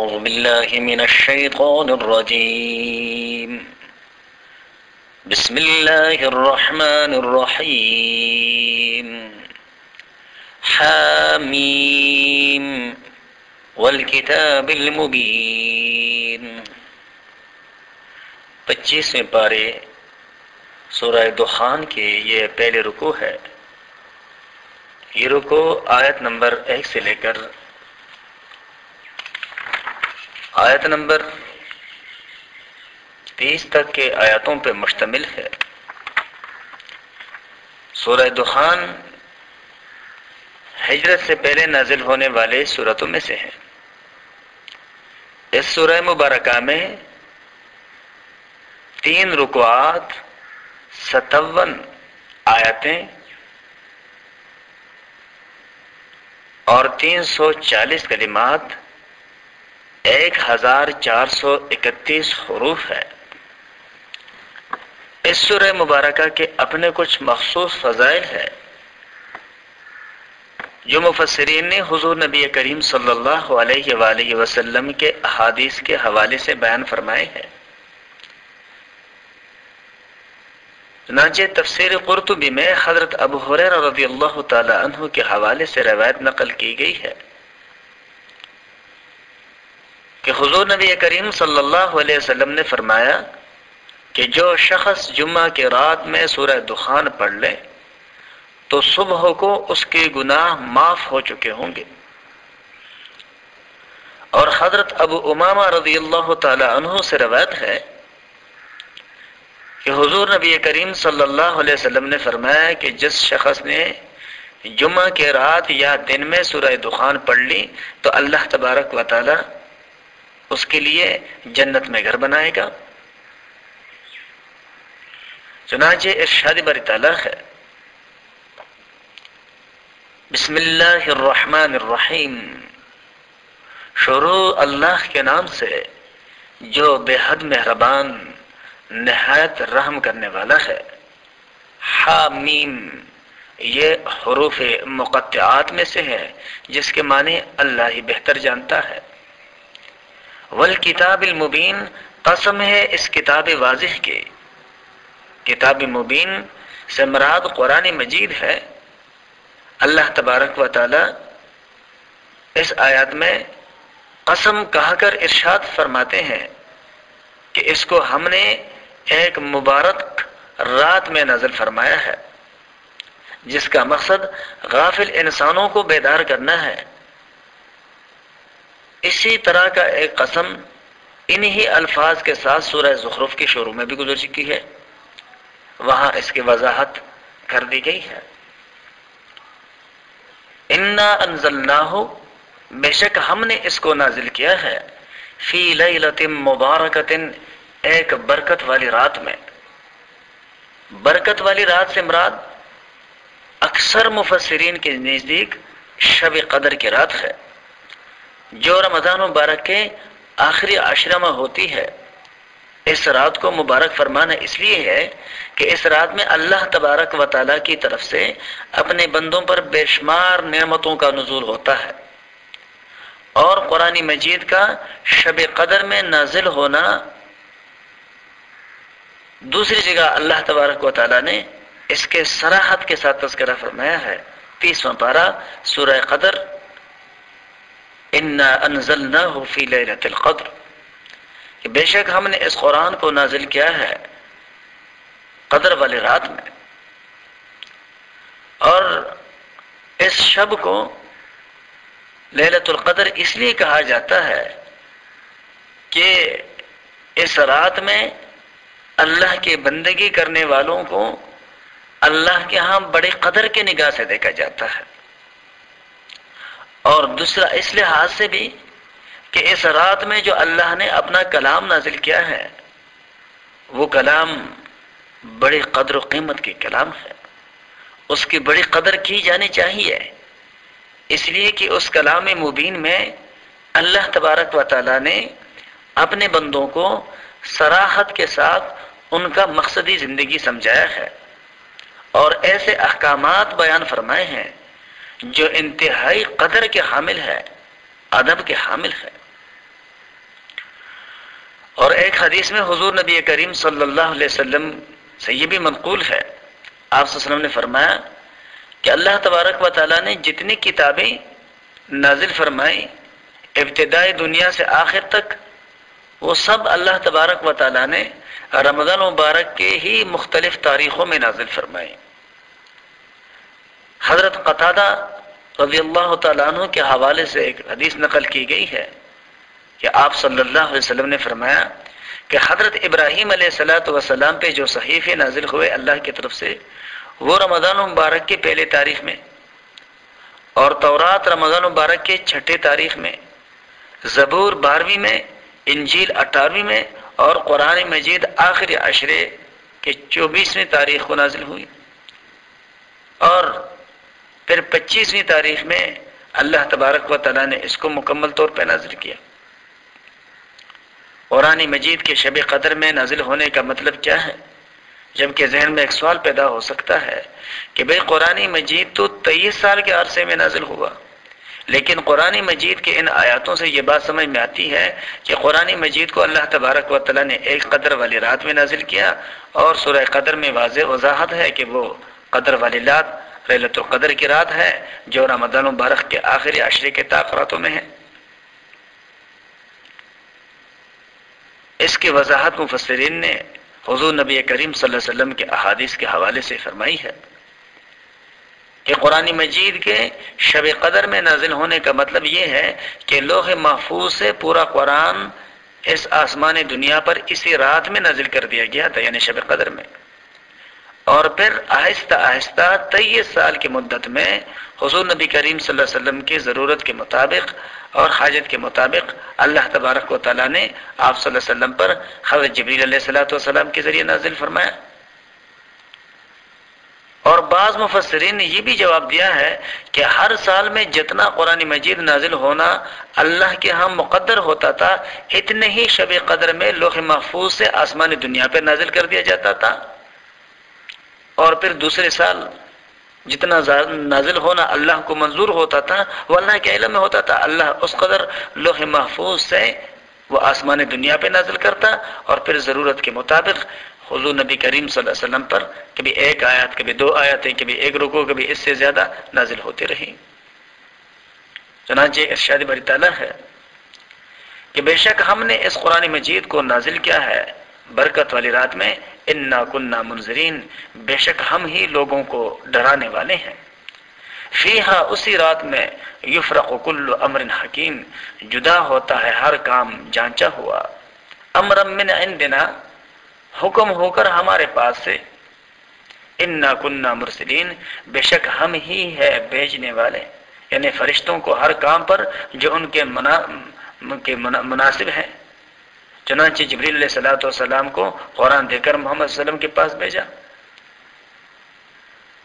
أعوذ بالله من الشيطان الرجيم. بسم الله الرحمن الرحيم. حامیم والکتاب المبین. 25ویں پارے سورہ دخان کے یہ پہلے رکوع ہے. یہ رکوع آیت نمبر 1 سے لے کر آیت نمبر 30 تک کے آیاتوں پہ مشتمل ہے. سورہ دخان ہجرت سے پہلے نازل ہونے والے سورتوں میں سے ہے. اس سورہ مبارکہ میں 3 رکوعات، 57 آیتیں اور 340 کلمات، 1431 حروف ہے. اس سورہ مبارکہ کے اپنے کچھ مخصوص فضائل ہے جو مفسرین نے حضور نبی کریم صلی اللہ علیہ وآلہ وسلم کے احادیث کے حوالے سے بیان فرمائے ہیں. چنانچہ تفسیر قرطبی میں حضرت ابو ہریرہ رضی اللہ تعالی عنہ کے حوالے سے روایت نقل کی گئی ہے کہ حضور نبی کریم صلی اللہ علیہ وسلم نے فرمایا کہ جو شخص جمعہ کی رات میں سورہ دخان پڑھ لے تو صبح کو اس کے گناہ معاف ہو چکے ہوں گے. اور حضرت ابو امامہ رضی اللہ تعالی عنہ سے روایت ہے کہ حضور نبی کریم صلی اللہ علیہ وسلم نے فرمایا کہ جس شخص نے جمعہ کی رات یا دن میں سورہ دخان پڑھ لی تو اللہ تبارک و تعالی اس کے لیے جنت میں گھر بنائے گا. چنانچہ ارشاد باری تعالی ہے بسم اللہ الرحمن الرحیم. شروع اللہ کے نام سے جو بے حد مہربان نہایت رحم کرنے والا ہے. حامیم یہ حروف مقطعات میں سے ہے جس کے معنی اللہ ہی بہتر جانتا ہے. والکتاب المبین قسم ہے اس کتاب واضح کے. کتاب مبین سے مراد قرآن مجید ہے. اللہ تبارک و تعالی اس آیات میں قسم کہا کر ارشاد فرماتے ہیں کہ اس کو ہم نے ایک مبارک رات میں نازل فرمایا ہے جس کا مقصد غافل انسانوں کو بیدار کرنا ہے. اسی طرح کا ایک قسم انہی الفاظ کے ساتھ سورہ زخرف کی شروع میں بھی گزر چکی ہے. وہاں اس کی وضاحت کر دی گئی ہے. انا انزلناہ بے شک ہم نے اس کو نازل کیا ہے فی لیلۃ مبارکۃ ایک برکت والی رات میں. برکت والی رات سے مراد اکثر مفسرین کے نزدیک شب قدر کی رات ہے جو رمضان مبارک کے آخری عشرہ میں ہوتی ہے. اس رات کو مبارک فرمانا اس لیے ہے کہ اس رات میں اللہ تبارک و تعالیٰ کی طرف سے اپنے بندوں پر بے شمار نعمتوں کا نزول ہوتا ہے. اور قرآن مجید کا شب قدر میں نازل ہونا دوسری جگہ اللہ تبارک و تعالیٰ نے اس کے صراحت کے ساتھ تذکرہ فرمایا ہے. 30واں پارہ سورہ قدر انا انزلناہ فی لیلۃ القدر کہ بے شک ہم نے اس قرآن کو نازل کیا ہے قدر والی رات میں. اور اس شب کو لیلۃ القدر اس لیے کہا جاتا ہے کہ اس رات میں اللہ کی بندگی کرنے والوں کو اللہ کے ہاں بڑی قدر کی نگاہ سے دیکھا جاتا ہے. اور دوسرا اس لحاظ سے بھی کہ اس رات میں جو اللہ نے اپنا کلام نازل کیا ہے وہ کلام بڑی قدر و قیمت کی کلام ہے. اس کی بڑی قدر کی جانی چاہیے اس لیے کہ اس کلام مبین میں اللہ تبارک و تعالی نے اپنے بندوں کو صراحت کے ساتھ ان کا مقصدی زندگی سمجھایا ہے اور ایسے احکامات بیان فرمائے ہیں جو انتہائی قدر کے حامل ہے، ادب کے حامل ہے. اور ایک حدیث میں حضور نبی کریم صلی اللہ علیہ وسلم سے یہ بھی منقول ہے، آپ صلی اللہ علیہ وسلم نے فرمایا کہ اللہ تبارک و تعالیٰ نے جتنی کتابیں نازل فرمائی ابتدائی دنیا سے آخر تک، وہ سب اللہ تبارک و تعالیٰ نے رمضان مبارک کے ہی مختلف تاریخوں میں نازل فرمائی۔ حضرت قتادہ رضی اللہ تعالیٰ عنہ کے حوالے سے ایک حدیث نقل کی گئی ہے کہ آپ صلی اللہ علیہ وسلم نے فرمایا کہ حضرت ابراہیم علیہ السلام پہ جو صحیفے نازل ہوئے اللہ کی طرف سے وہ رمضان مبارک کے پہلے تاریخ میں، اور تورات رمضان مبارک کے چھٹے تاریخ میں، زبور 12ویں میں، انجیل 18ویں میں، اور قرآن مجید آخری عشرے کے 24ویں تاریخ کو نازل ہوئی، اور پھر 25ویں تاریخ میں اللہ تبارک و تعالیٰ نے اس کو مکمل طور پہ نازل کیا۔ قرآن مجید کے شب قدر میں نازل ہونے کا مطلب کیا ہے؟ جبکہ ذہن میں ایک سوال پیدا ہو سکتا ہے کہ بھئی قرآن مجید تو 23 سال کے عرصے میں نازل ہوا، لیکن قرآن مجید کے ان آیاتوں سے یہ بات سمجھ میں آتی ہے کہ قرآن مجید کو اللہ تبارک و تعالیٰ نے ایک قدر والی رات میں نازل کیا، اور سورہ قدر میں واضح وضاحت ہے کہ وہ قدر والی رات لیلۃ القدر کی رات ہے جو رمضان مبارک کے آخری عشرے کے تاخراتوں میں ہے۔ اس کی وضاحت مفسرین نے حضور نبی کریم صلی اللہ علیہ وسلم کے احادیث کے حوالے سے فرمائی ہے کہ قرآن مجید کے شب قدر میں نازل ہونے کا مطلب یہ ہے کہ لوح محفوظ سے پورا قرآن اس آسمان دنیا پر اسی رات میں نازل کر دیا گیا تھا، یعنی شب قدر میں، اور پھر آہستہ آہستہ 23 سال کی مدت میں حضور نبی کریم صلی اللہ علیہ وسلم کی ضرورت کے مطابق اور حاجت کے مطابق اللہ تبارک و تعالیٰ نے آپ صلی اللہ علیہ وسلم پر حضرت جبریل علیہ السلام کے ذریعے نازل فرمایا۔ اور بعض مفسرین نے یہ بھی جواب دیا ہے کہ ہر سال میں جتنا قرآن مجید نازل ہونا اللہ کے ہاں مقدر ہوتا تھا، اتنے ہی شب قدر میں لوح محفوظ سے آسمان دنیا پر نازل کر دیا جاتا تھا، اور پھر دوسرے سال جتنا نازل ہونا اللہ کو منظور ہوتا تھا وہ اللہ کے علم میں ہوتا تھا، اللہ اس قدر لوح محفوظ سے وہ آسمان دنیا پہ نازل کرتا، اور پھر ضرورت کے مطابق حضور نبی کریم صلی اللہ علیہ وسلم پر کبھی ایک آیت، کبھی 2 آیتیں، کبھی ایک رکوع، کبھی اس سے زیادہ نازل ہوتی رہی۔ چنانچہ ارشاد باری تعالیٰ ہے کہ بے شک ہم نے اس قرآن مجید کو نازل کیا ہے برکت والی رات میں، انا کننا منذرین، بے شک ہم ہی لوگوں کو ڈرانے والے ہیں، فیہا اسی رات میں یفرق کل امر حکیم، جدا ہوتا ہے ہر کام جانچا ہوا، امرا من عندنا، حکم ہو کر ہمارے پاس سے، انا کننا مرسلین، بے شک ہم ہی ہے بھیجنے والے، یعنی فرشتوں کو ہر کام پر جو ان کے مناسب ہیں۔ چنانچہ جبریل علیہ السلام کو قرآن دے کر محمد صلی اللہ علیہ وسلم کے پاس بھیجا۔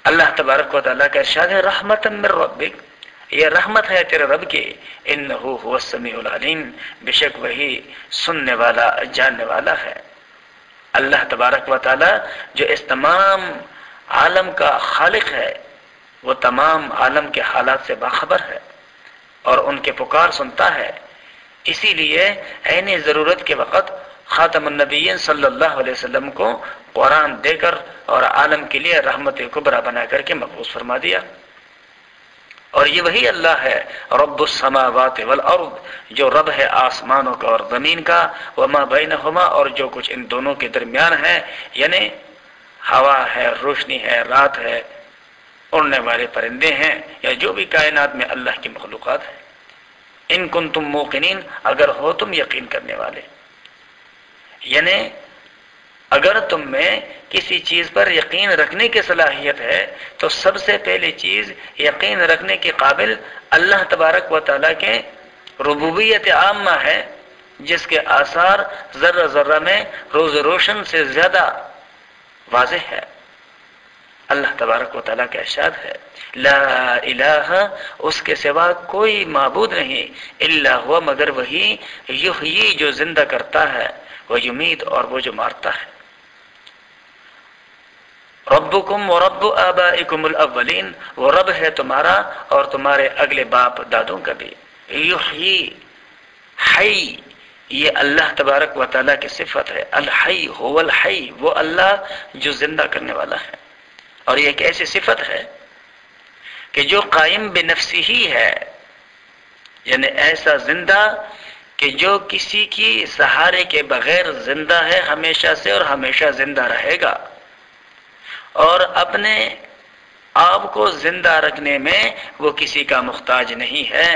اللہ تبارک و تعالیٰ کا ارشاد ہے رحمتا من ربک، یہ رحمت ہے تیرے رب کی، انہ هو السمیع العلیم، بے شک وہی سننے والا جاننے والا ہے۔ اللہ تبارک و تعالیٰ جو اس تمام عالم کا خالق ہے، وہ تمام عالم کے حالات سے باخبر ہے اور ان کے پکار سنتا ہے، اسی لیے عین ضرورت کے وقت خاتم النبیین صلی اللہ علیہ وسلم کو قرآن دے کر اور عالم کے لیے رحمت کبریٰ بنا کر کے مبعوث فرما دیا۔ اور یہ وہی اللہ ہے رب السماوات والارض، جو رب ہے آسمانوں کا اور زمین کا، وما بینہما، اور جو کچھ ان دونوں کے درمیان ہے، یعنی ہوا ہے، روشنی ہے، رات ہے، اڑنے والے پرندے ہیں، یا جو بھی کائنات میں اللہ کی مخلوقات ہیں۔ ان کنتم موقنین، اگر ہو تم یقین کرنے والے، یعنی اگر تم میں کسی چیز پر یقین رکھنے کی صلاحیت ہے تو سب سے پہلی چیز یقین رکھنے کے قابل اللہ تبارک و تعالیٰ کے ربوبیت عامہ ہے، جس کے آثار ذرہ ذرہ میں روز روشن سے زیادہ واضح ہے۔ اللہ تبارک و تعالیٰ کا ارشاد ہے لا الہ، اس کے سوا کوئی معبود نہیں، الا ہوا، مگر وہی، یحیی، جو زندہ کرتا ہے، وہ یمیت، اور وہ جو مارتا ہے۔ ربکم ورب آبائکم الاولین، وہ رب ہے تمہارا اور تمہارے اگلے باپ دادوں کا بھی۔ یحیی، حی، یہ اللہ تبارک و تعالیٰ کی صفت ہے، الحی هو الحی، وہ اللہ جو زندہ کرنے والا ہے، اور یہ ایک ایسی صفت ہے کہ جو قائم بنفسی ہی ہے، یعنی ایسا زندہ کہ جو کسی کی سہارے کے بغیر زندہ ہے ہمیشہ سے اور ہمیشہ زندہ رہے گا، اور اپنے آپ کو زندہ رکھنے میں وہ کسی کا محتاج نہیں ہے۔